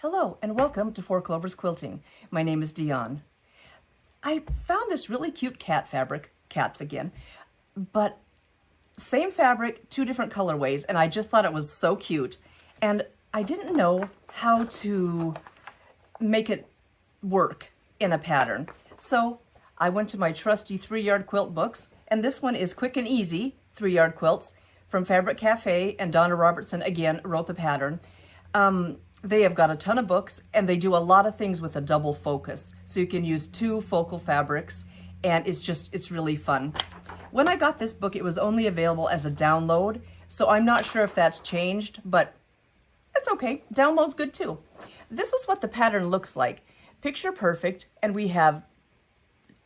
Hello and welcome to Clovers Quilting. My name is Dion. I found this really cute cat fabric, cats again, but same fabric, two different colorways, and I just thought it was so cute. And I didn't know how to make it work in a pattern. So I went to my trusty 3-yard quilt books, and this one is Quick and Easy 3-yard quilts from Fabric Cafe, and Donna Robertson again wrote the pattern. They have got a ton of books, and they do a lot of things with a double focus. So you can use two focal fabrics, and it's really fun. When I got this book, it was only available as a download, so I'm not sure if that's changed, but it's okay. Download's good too. This is what the pattern looks like. Picture perfect, and we have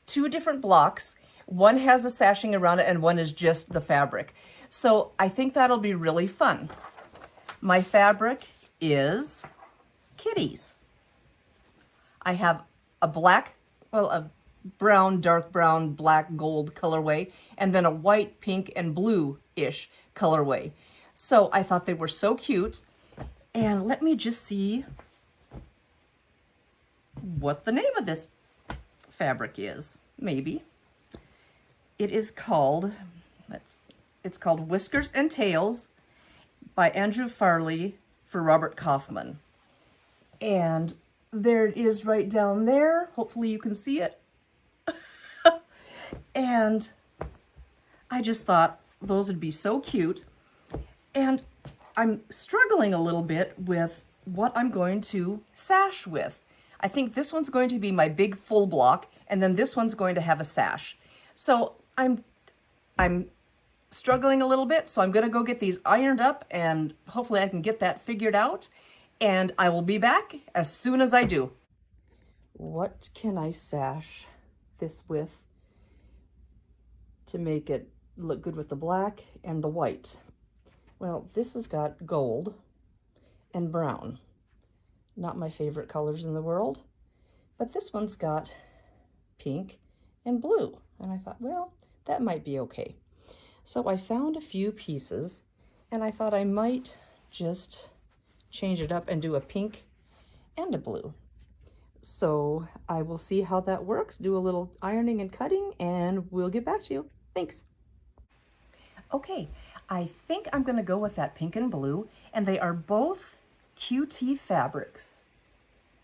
two different blocks. One has a sashing around it, and one is just the fabric. So I think that'll be really fun. My fabric is Kitties. I have a black, well, a brown, dark brown, black, gold colorway, and then a white, pink, and blue-ish colorway. So I thought they were so cute. And let me just see what the name of this fabric is. Maybe. It is called, it's called Whiskers and Tails by Andrew Farley for Robert Kaufman. And there it is right down there. Hopefully you can see it. And I just thought those would be so cute. And I'm struggling a little bit with what I'm going to sash with. I think this one's going to be my big full block, and then this one's going to have a sash. So I'm struggling a little bit, so I'm going to go get these ironed up, and hopefully I can get that figured out, and I will be back as soon as I do. What can I sash this with to make it look good with the black and the white? Well, this has got gold and brown. Not my favorite colors in the world, but this one's got pink and blue, and I thought, well, that might be okay. So I found a few pieces, and I thought I might just change it up and do a pink and a blue. So I will see how that works, do a little ironing and cutting, and we'll get back to you. Thanks. Okay, I think I'm going to go with that pink and blue, and they are both QT fabrics,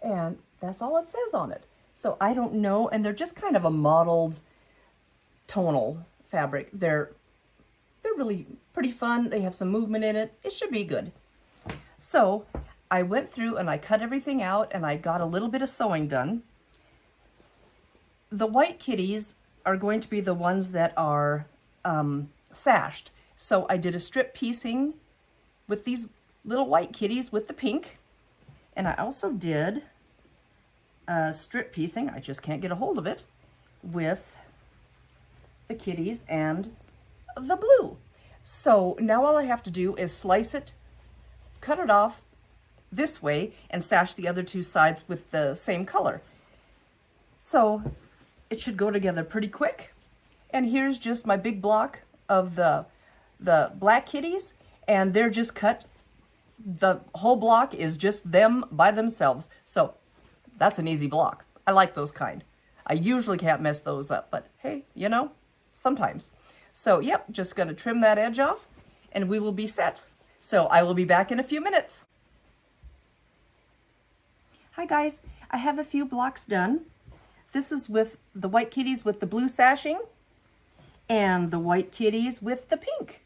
and that's all it says on it. So I don't know, and they're just kind of a mottled tonal fabric. They're really pretty fun. They have some movement in it. It should be good. So I went through and I cut everything out, and I got a little bit of sewing done. The white kitties are going to be the ones that are sashed. So I did a strip piecing with these little white kitties with the pink, and I also did a strip piecing, I just can't get a hold of it, with the kitties and the blue. So now all I have to do is slice it, cut it off this way, and sash the other two sides with the same color. So it should go together pretty quick. And here's just my big block of the black kitties, and they're just cut. The whole block is just them by themselves. So that's an easy block. I like those kind. I usually can't mess those up, but hey, you know, sometimes. So yep, just gonna trim that edge off, and we will be set. So I will be back in a few minutes. Hi guys, I have a few blocks done. This is with the white kitties with the blue sashing, and the white kitties with the pink.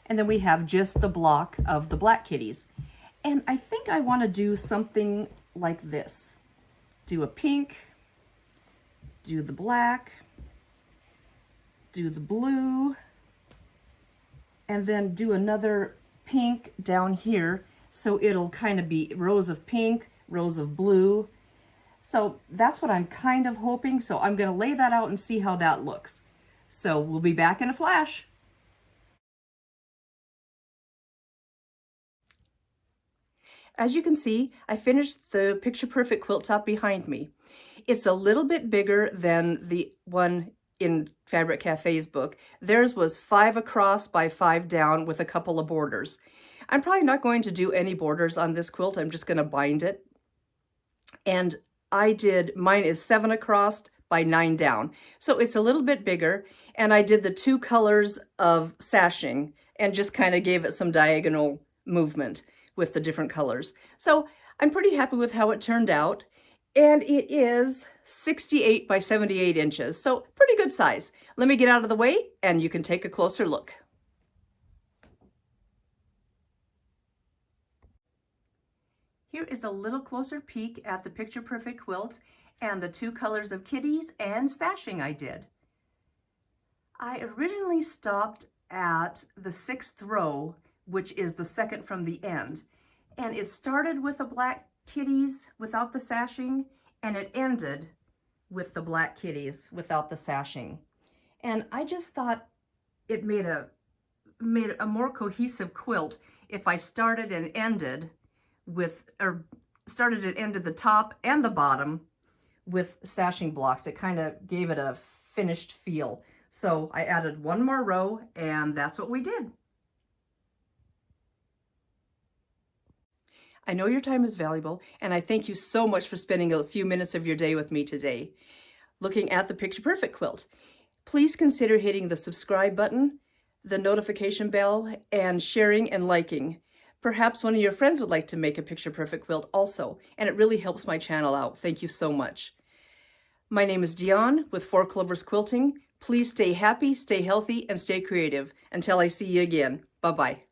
And then we have just the block of the black kitties. And I think I want to do something like this. Do a pink, do the black, do the blue, and then do another pink down here. So it'll kind of be rows of pink, rows of blue. So that's what I'm kind of hoping. So I'm going to lay that out and see how that looks. So we'll be back in a flash. As you can see, I finished the Picture Perfect quilt top behind me. It's a little bit bigger than the one in Fabric Cafe's book. Theirs was 5 across by 5 down with a couple of borders. I'm probably not going to do any borders on this quilt. I'm just going to bind it. And mine is 7 across by 9 down. So it's a little bit bigger, and I did the 2 colors of sashing and just kind of gave it some diagonal movement with the different colors. So I'm pretty happy with how it turned out, and it is 68 by 78 inches, so pretty good size. Let me get out of the way and you can take a closer look. Here is a little closer peek at the Picture Perfect quilt and the 2 colors of Kitties and sashing I did. I originally stopped at the 6th row, which is the second from the end, and it started with the black Kitties without the sashing, and it ended with the black Kitties without the sashing. And I just thought it made a more cohesive quilt if I started and ended the top and the bottom with sashing blocks. It kind of gave it a finished feel. So I added 1 more row, and that's what we did. I know your time is valuable, and I thank you so much for spending a few minutes of your day with me today, looking at the Picture Perfect quilt. Please consider hitting the subscribe button, the notification bell, and sharing and liking. Perhaps one of your friends would like to make a Picture Perfect quilt also, and it really helps my channel out. Thank you so much. My name is Dion with 4 Clovers Quilting. Please stay happy, stay healthy, and stay creative. Until I see you again. Bye-bye.